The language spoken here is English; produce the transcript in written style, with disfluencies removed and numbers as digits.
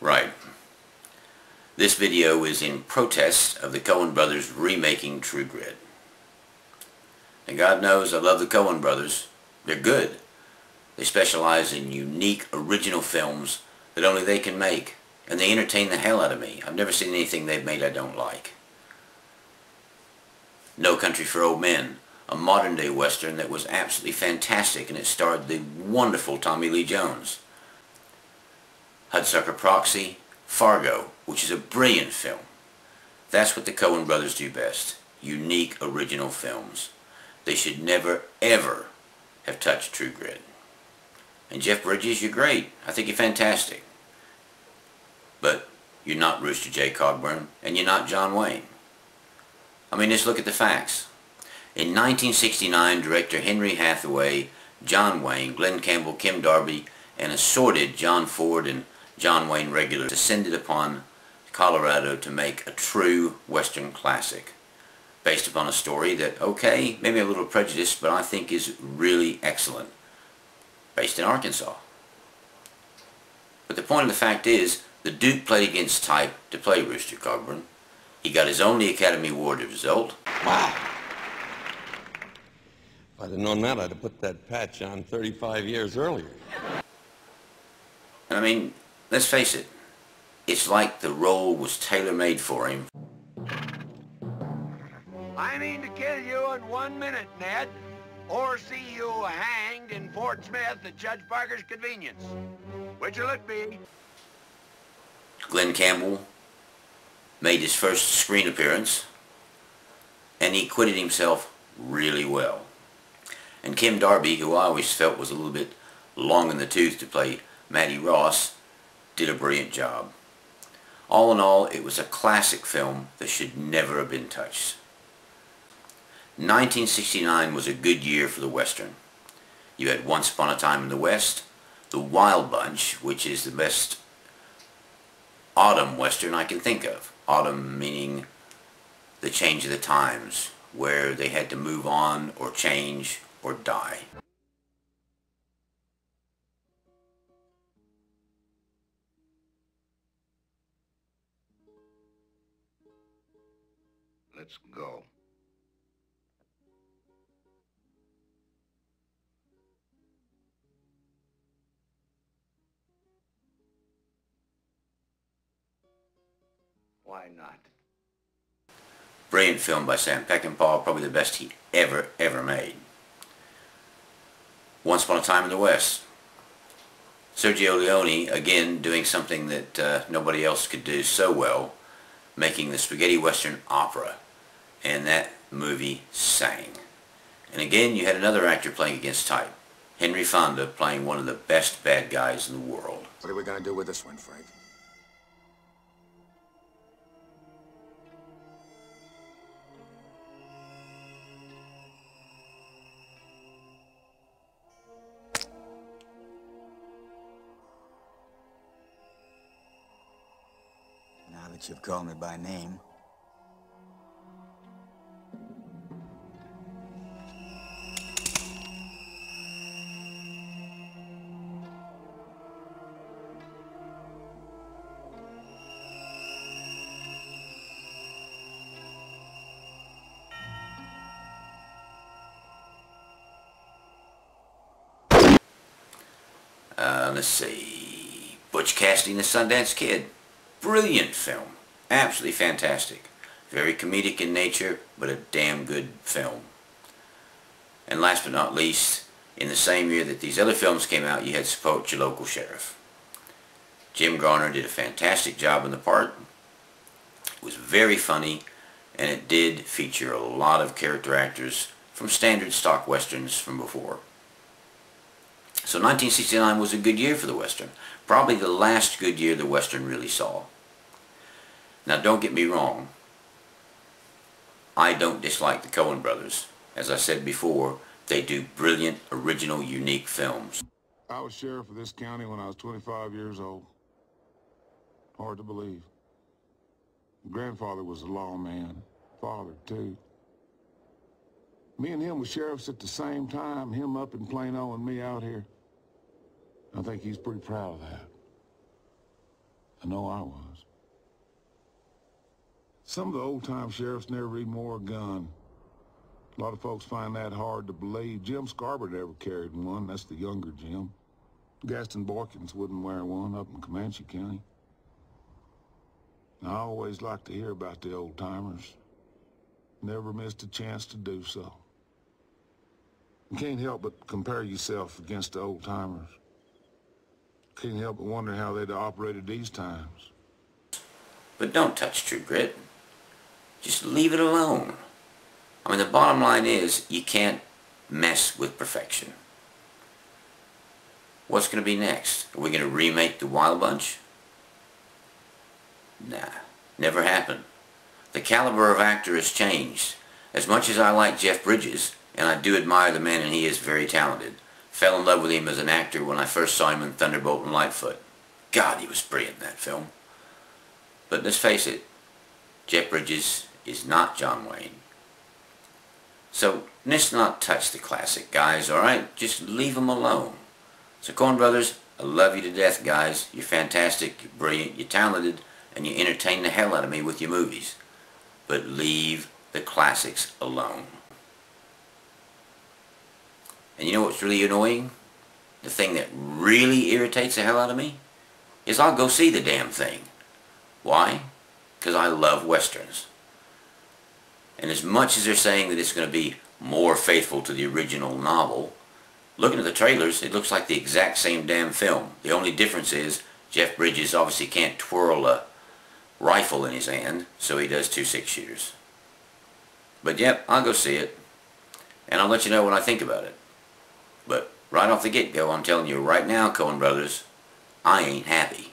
Right. This video is in protest of the Cohen Brothers remaking True Grit. And God knows I love the Cohen Brothers. They're good. They specialize in unique, original films that only they can make. And they entertain the hell out of me. I've never seen anything they've made I don't like. No Country for Old Men, a modern-day Western that was absolutely fantastic, and it starred the wonderful Tommy Lee Jones. Hudsucker Proxy, Fargo, which is a brilliant film. That's what the Cohen Brothers do best. Unique, original films. They should never, ever have touched True Grit. And Jeff Bridges, you're great. I think you're fantastic. But you're not Rooster J. Cogburn, and you're not John Wayne. I mean, just look at the facts. In 1969, director Henry Hathaway, John Wayne, Glenn Campbell, Kim Darby, and assorted John Ford and John Wayne regulars descended upon Colorado to make a true Western classic, based upon a story that, okay, maybe a little prejudiced, but I think is really excellent, based in Arkansas. But the point of the fact is, the Duke played against type to play Rooster Cogburn. He got his only Academy Award result. Wow! If I'd have known that, I'd have put that patch on 35 years earlier. And I mean, let's face it, it's like the role was tailor-made for him. I mean to kill you in 1 minute, Ned, or see you hanged in Fort Smith at Judge Parker's convenience. Which'll it be? Glenn Campbell made his first screen appearance, and he acquitted himself really well. And Kim Darby, who I always felt was a little bit long in the tooth to play Mattie Ross, did a brilliant job. All in all, it was a classic film that should never have been touched. 1969 was a good year for the Western. You had Once Upon a Time in the West, The Wild Bunch, which is the best autumn Western I can think of. Autumn meaning the change of the times, where they had to move on or change or die. Let's go. Why not? Brilliant film by Sam Peckinpah, probably the best he ever made. Once Upon a Time in the West. Sergio Leone, again, doing something that nobody else could do so well, making the spaghetti western opera, and that movie sang. And again, you had another actor playing against type, Henry Fonda, playing one of the best bad guys in the world. What are we going to do with this one, Frank? Now that you've called me by name. Let's see, Butch Cassidy and the Sundance Kid. Brilliant film. Absolutely fantastic. Very comedic in nature, but a damn good film. And last but not least, in the same year that these other films came out, you had Support Your Local Sheriff. Jim Garner did a fantastic job in the part. It was very funny, and it did feature a lot of character actors from standard stock westerns from before. So 1969 was a good year for the Western. Probably the last good year the Western really saw. Now don't get me wrong. I don't dislike the Cohen Brothers. As I said before, they do brilliant, original, unique films. I was sheriff of this county when I was 25 years old. Hard to believe. Grandfather was a lawman. Father, too. Me and him were sheriffs at the same time, him up in Plano and me out here. I think he's pretty proud of that. I know I was. Some of the old-time sheriffs never even wore a gun. A lot of folks find that hard to believe. Jim Scarborough never carried one. That's the younger Jim. Gaston Boykins wouldn't wear one up in Comanche County. I always like to hear about the old-timers. Never missed a chance to do so. You can't help but compare yourself against the old-timers. Can't help but wonder how they'd operated these times. But don't touch True Grit. Just leave it alone. I mean, the bottom line is, you can't mess with perfection. What's going to be next? Are we going to remake The Wild Bunch? Nah, never happened. The caliber of actor has changed. As much as I like Jeff Bridges, and I do admire the man and he is very talented, fell in love with him as an actor when I first saw him in Thunderbolt and Lightfoot. God, he was brilliant in that film. But let's face it, Jeff Bridges is not John Wayne. So let's not touch the classic, guys, alright? Just leave them alone. So Cohen Brothers, I love you to death, guys. You're fantastic, you're brilliant, you're talented, and you entertain the hell out of me with your movies. But leave the classics alone. And you know what's really annoying? The thing that really irritates the hell out of me is I'll go see the damn thing. Why? Because I love westerns. And as much as they're saying that it's going to be more faithful to the original novel, looking at the trailers, it looks like the exact same damn film. The only difference is Jeff Bridges obviously can't twirl a rifle in his hand, so he does 2 6-shooters. But yep, I'll go see it. And I'll let you know what I think about it. But right off the get-go, I'm telling you right now, Cohen Brothers, I ain't happy.